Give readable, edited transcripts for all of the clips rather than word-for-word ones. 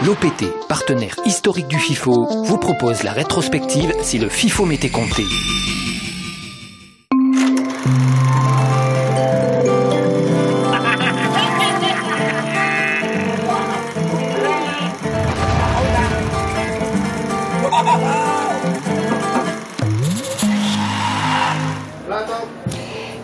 L'OPT, partenaire historique du FIFO, vous propose la rétrospective Si le FIFO m'était compté.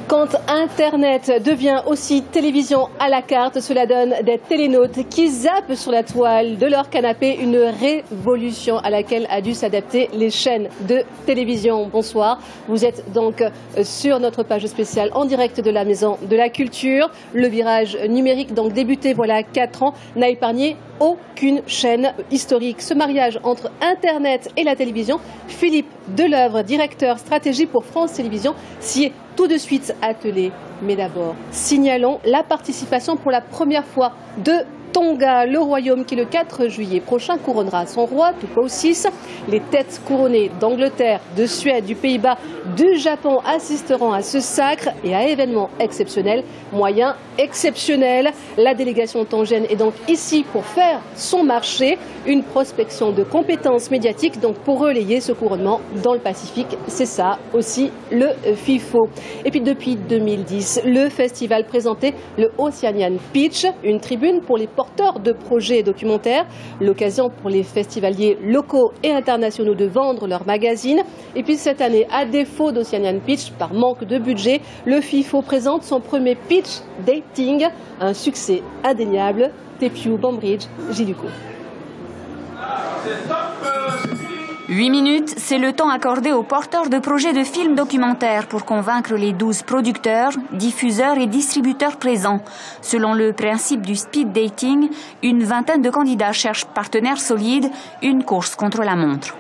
Quand Internet devient aussi télévision à la carte, cela donne des télénautes qui zappent sur la toile de leur canapé, une révolution à laquelle a dû s'adapter les chaînes de télévision. Bonsoir, vous êtes donc sur notre page spéciale en direct de la Maison de la Culture. Le virage numérique, donc débuté voilà 4 ans, n'a épargné aucune chaîne historique. Ce mariage entre Internet et la télévision, Philippe Delœuvre, directeur stratégie pour France Télévisions, s'y est tout de suite attelé. Mais d'abord, signalons la participation pour la première fois de Tonga, le royaume qui le 4 juillet prochain couronnera son roi, Tupou VI. Les têtes couronnées d'Angleterre, de Suède, du Pays-Bas, du Japon assisteront à ce sacre et à événements exceptionnels, moyens exceptionnels. La délégation tongienne est donc ici pour faire son marché, une prospection de compétences médiatiques donc pour relayer ce couronnement dans le Pacifique. C'est ça aussi le FIFO. Et puis depuis 2010, le festival présentait le Oceanian Pitch, une tribune pour les porteurs de projets documentaires, l'occasion pour les festivaliers locaux et internationaux de vendre leurs magazines. Et puis cette année, à défaut d'Oceanian Pitch, par manque de budget, le FIFO présente son premier pitch dating, un succès indéniable. Tepiou, Bambridge, Giluco. 8 minutes, c'est le temps accordé aux porteurs de projets de films documentaires pour convaincre les 12 producteurs, diffuseurs et distributeurs présents. Selon le principe du speed dating, une vingtaine de candidats cherchent partenaires solides, une course contre la montre.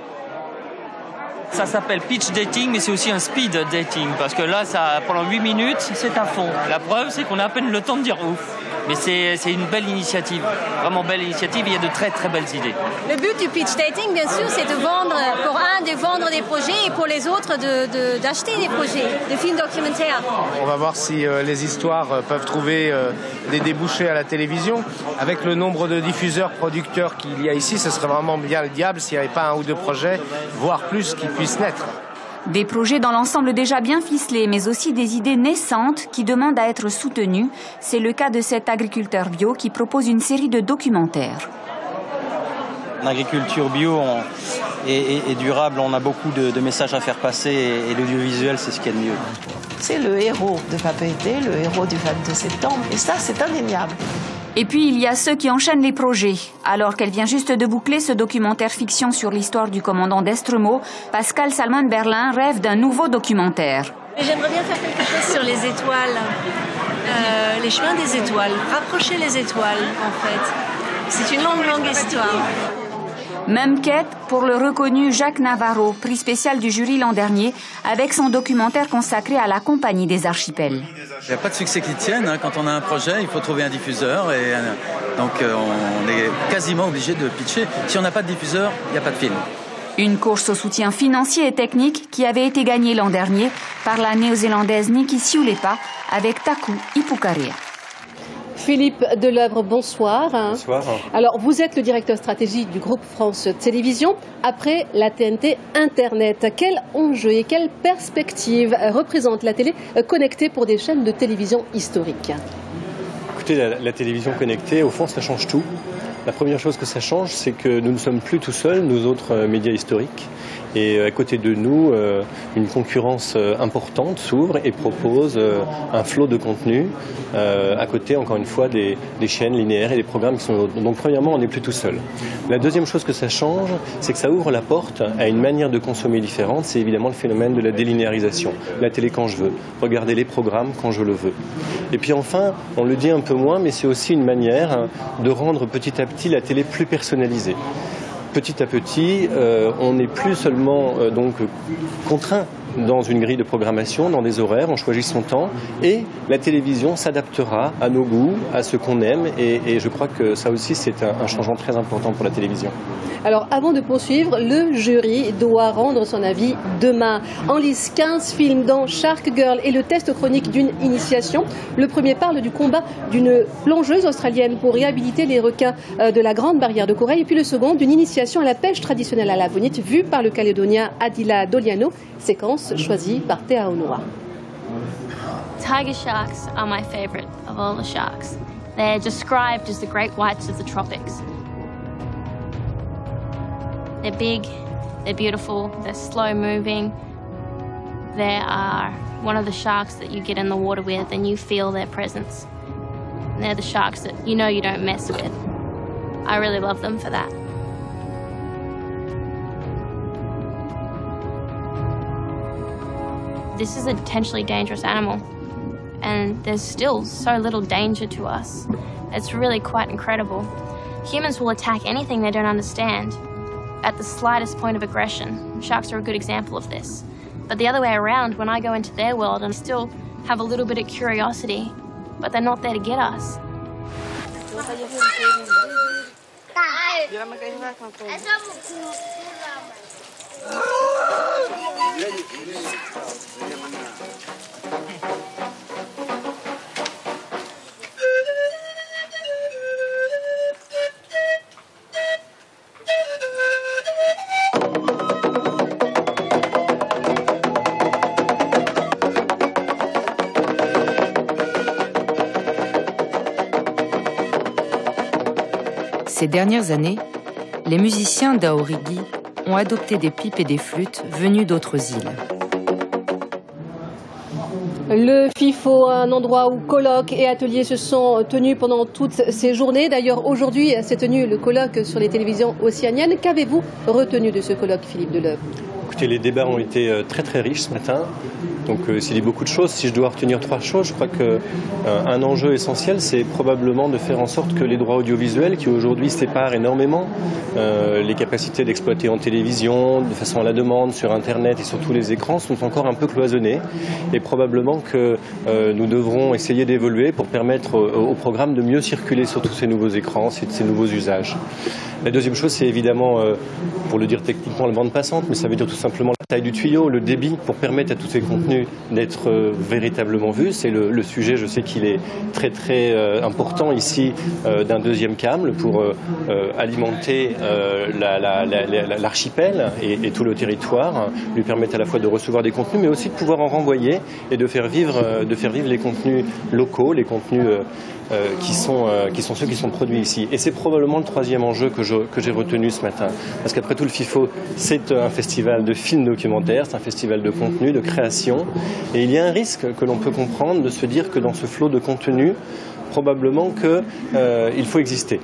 Ça s'appelle pitch dating, mais c'est aussi un speed dating, parce que là, pendant 8 minutes, c'est à fond. La preuve, c'est qu'on a à peine le temps de dire ouf. Mais c'est une belle initiative, vraiment belle initiative, il y a de très très belles idées. Le but du pitch dating, bien sûr, c'est de vendre, pour un, de vendre des projets et pour les autres, d'acheter des projets, des films documentaires. On va voir si les histoires peuvent trouver des débouchés à la télévision. Avec le nombre de diffuseurs, producteurs qu'il y a ici, ce serait vraiment bien le diable s'il n'y avait pas un ou deux projets, voire plus, qui puissent naître. Des projets dans l'ensemble déjà bien ficelés, mais aussi des idées naissantes qui demandent à être soutenues. C'est le cas de cet agriculteur bio qui propose une série de documentaires. En agriculture bio et durable, on a beaucoup de messages à faire passer et l'audiovisuel, c'est ce qu'il y a de mieux. C'est le héros de Papeete, le héros du 22 septembre, et ça, c'est indéniable. Et puis, il y a ceux qui enchaînent les projets. Alors qu'elle vient juste de boucler ce documentaire fiction sur l'histoire du commandant d'Estremaux, Pascal Salmon Berlin rêve d'un nouveau documentaire. J'aimerais bien faire quelque chose sur les étoiles, les chemins des étoiles, rapprocher les étoiles, en fait. C'est une longue, longue histoire. Même quête pour le reconnu Jacques Navarro, prix spécial du jury l'an dernier, avec son documentaire consacré à la Compagnie des Archipels. Il n'y a pas de succès qui tienne. Quand on a un projet, il faut trouver un diffuseur. Et donc on est quasiment obligé de pitcher. Si on n'a pas de diffuseur, il n'y a pas de film. Une course au soutien financier et technique qui avait été gagnée l'an dernier par la néo-zélandaise Nikki Siulepa avec Taku Ipukarea. Philippe Delœuvre, bonsoir. Bonsoir. Alors, vous êtes le directeur stratégique du groupe France Télévisions. Après la TNT Internet, quel enjeu et quelle perspective représente la télé connectée pour des chaînes de télévision historiques? Écoutez, la télévision connectée, au fond, ça change tout. La première chose que ça change, c'est que nous ne sommes plus tout seuls, nous autres médias historiques. Et à côté de nous, une concurrence importante s'ouvre et propose un flot de contenu. À côté, encore une fois, des chaînes linéaires et des programmes qui sont... Donc, premièrement, on n'est plus tout seul. La deuxième chose que ça change, c'est que ça ouvre la porte à une manière de consommer différente. C'est évidemment le phénomène de la délinéarisation. La télé quand je veux, regarder les programmes quand je le veux. Et puis enfin, on le dit un peu moins, mais c'est aussi une manière de rendre petit à petit la télé plus personnalisée. petit à petit, on n'est plus seulement donc contraint dans une grille de programmation, dans des horaires, on choisit son temps et la télévision s'adaptera à nos goûts, à ce qu'on aime et je crois que ça aussi c'est un changement très important pour la télévision. Alors avant de poursuivre, le jury doit rendre son avis demain. En lice 15 films dans Shark Girl et le test chronique d'une initiation. Le premier parle du combat d'une plongeuse australienne pour réhabiliter les requins de la Grande Barrière de Corail et puis le second d'une initiation à la pêche traditionnelle à la bonite vue par le Calédonien Adila Doliano, séquence choisie par Théa Onoa. Tiger sharks are my favorite of all the sharks. They're described as the great whites of the tropics. They're big, they're beautiful, they're slow moving. They are one of the sharks that you get in the water with and you feel their presence. And they're the sharks that you know you don't mess with. I really love them for that. This is a potentially dangerous animal, and there's still so little danger to us. It's really quite incredible. Humans will attack anything they don't understand at the slightest point of aggression. Sharks are a good example of this. But the other way around, when I go into their world and still have a little bit of curiosity, but they're not there to get us. Ces dernières années, les musiciens d'Aorigui ont adopté des pipes et des flûtes venues d'autres îles. Le FIFO, un endroit où colloques et ateliers se sont tenus pendant toutes ces journées. D'ailleurs, aujourd'hui s'est tenu le colloque sur les télévisions océaniennes. Qu'avez-vous retenu de ce colloque, Philippe Deleuve ? Écoutez, les débats ont été très très riches ce matin. Donc c'est dit beaucoup de choses. Si je dois retenir 3 choses, je crois qu'un enjeu essentiel, c'est probablement de faire en sorte que les droits audiovisuels, qui aujourd'hui séparent énormément les capacités d'exploiter en télévision, de façon à la demande, sur Internet et sur tous les écrans, sont encore un peu cloisonnés. Et probablement que nous devrons essayer d'évoluer pour permettre au programme de mieux circuler sur tous ces nouveaux écrans, ces nouveaux usages. La deuxième chose, c'est évidemment, pour le dire techniquement, la bande passante, mais ça veut dire tout simplement la taille du tuyau, le débit, pour permettre à tous ces contenus d'être véritablement vus. C'est le sujet, je sais qu'il est très très important ici, d'un deuxième câble pour alimenter l'archipel et tout le territoire, lui permettre à la fois de recevoir des contenus, mais aussi de pouvoir en renvoyer et de faire vivre les contenus locaux, les contenus qui sont ceux qui sont produits ici. Et c'est probablement le troisième enjeu que j'ai retenu ce matin. Parce qu'après tout, le FIFO, c'est un festival de films documentaires, c'est un festival de contenu, de création. Et il y a un risque que l'on peut comprendre de se dire que dans ce flot de contenu, probablement qu'il faut exister.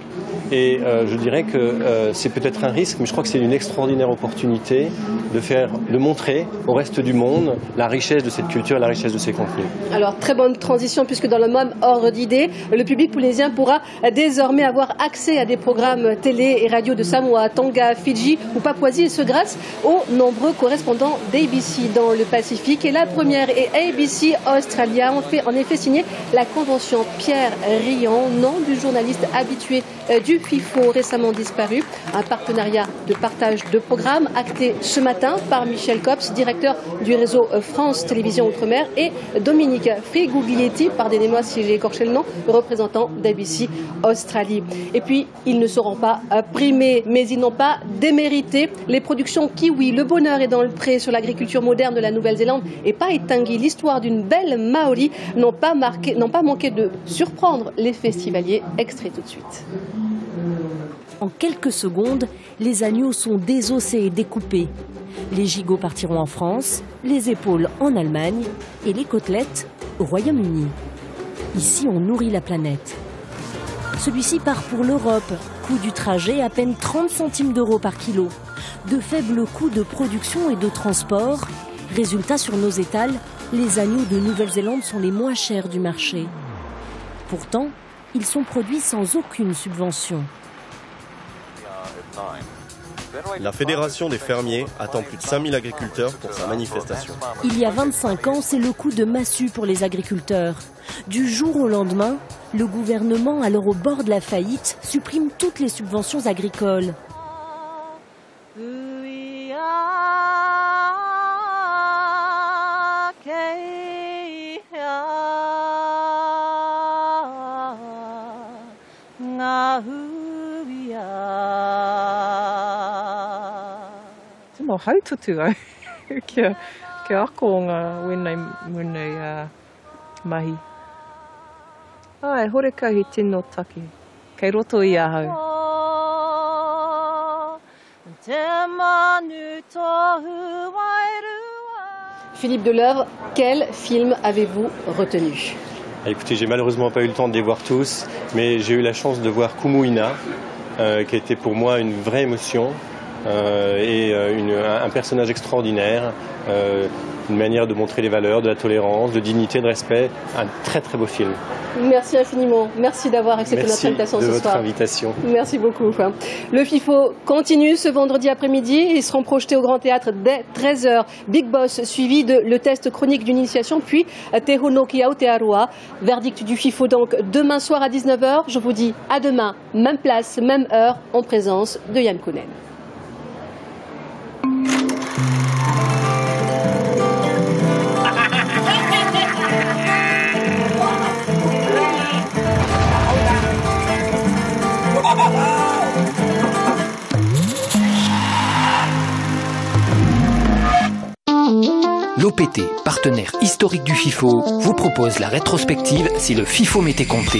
Et je dirais que c'est peut-être un risque, mais je crois que c'est une extraordinaire opportunité de montrer au reste du monde la richesse de cette culture et la richesse de ces contenus. Alors, très bonne transition, puisque dans le même ordre d'idée, le public polynésien pourra désormais avoir accès à des programmes télé et radio de Samoa, Tonga, Fidji ou Papouasie, et ce grâce aux nombreux correspondants d'ABC dans le Pacifique. Et la première et ABC Australia ont fait en effet signer la convention Pierre Riant, nom du journaliste habitué du FIFO récemment disparu. Un partenariat de partage de programmes acté ce matin par Michel Copps, directeur du réseau France Télévisions Outre-mer, et Dominique Friguglietti, pardonnez-moi si j'ai écorché le nom, représentant d'ABC Australie. Et puis, ils ne seront pas primés, mais ils n'ont pas démérité. Les productions Kiwi, Le Bonheur est dans le pré sur l'agriculture moderne de la Nouvelle-Zélande et Paetangi, l'histoire d'une belle Maori, n'ont pas manqué de surprendre les festivaliers. Extrait tout de suite. En quelques secondes, les agneaux sont désossés et découpés. Les gigots partiront en France, les épaules en Allemagne et les côtelettes au Royaume-Uni. Ici, on nourrit la planète. Celui-ci part pour l'Europe. Coût du trajet, à peine 30 centimes d'euros par kilo. De faibles coûts de production et de transport. Résultat, sur nos étals, les agneaux de Nouvelle-Zélande sont les moins chers du marché. Pourtant, ils sont produits sans aucune subvention. La Fédération des fermiers attend plus de 5000 agriculteurs pour sa manifestation. Il y a 25 ans, c'est le coup de massue pour les agriculteurs. Du jour au lendemain, le gouvernement, alors au bord de la faillite, supprime toutes les subventions agricoles. Haututu kia ako ngā wenei mahi. Ai, horeka hi tino taki. Kei roto I ahau. Philippe Delœuvre, quel film avez-vous retenu? Écoutez, j'ai malheureusement pas eu le temps de les voir tous, mais j'ai eu la chance de voir Kumuina, qui a été pour moi une vraie émotion. Un personnage extraordinaire, une manière de montrer les valeurs, de la tolérance, de dignité, de respect. Un très très beau film. Merci infiniment. Merci d'avoir accepté notre invitation ce soir. Merci de votre invitation. Merci beaucoup. Le FIFO continue ce vendredi après-midi. Ils seront projetés au Grand Théâtre dès 13h. Big Boss suivi de le test chronique d'une initiation, puis Tehono Ki Aotearoa. Verdict du FIFO donc demain soir à 19h. Je vous dis à demain, même place, même heure, en présence de Yann Kounen. L'OPT, partenaire historique du FIFO, vous propose la rétrospective si le FIFO m'était compté.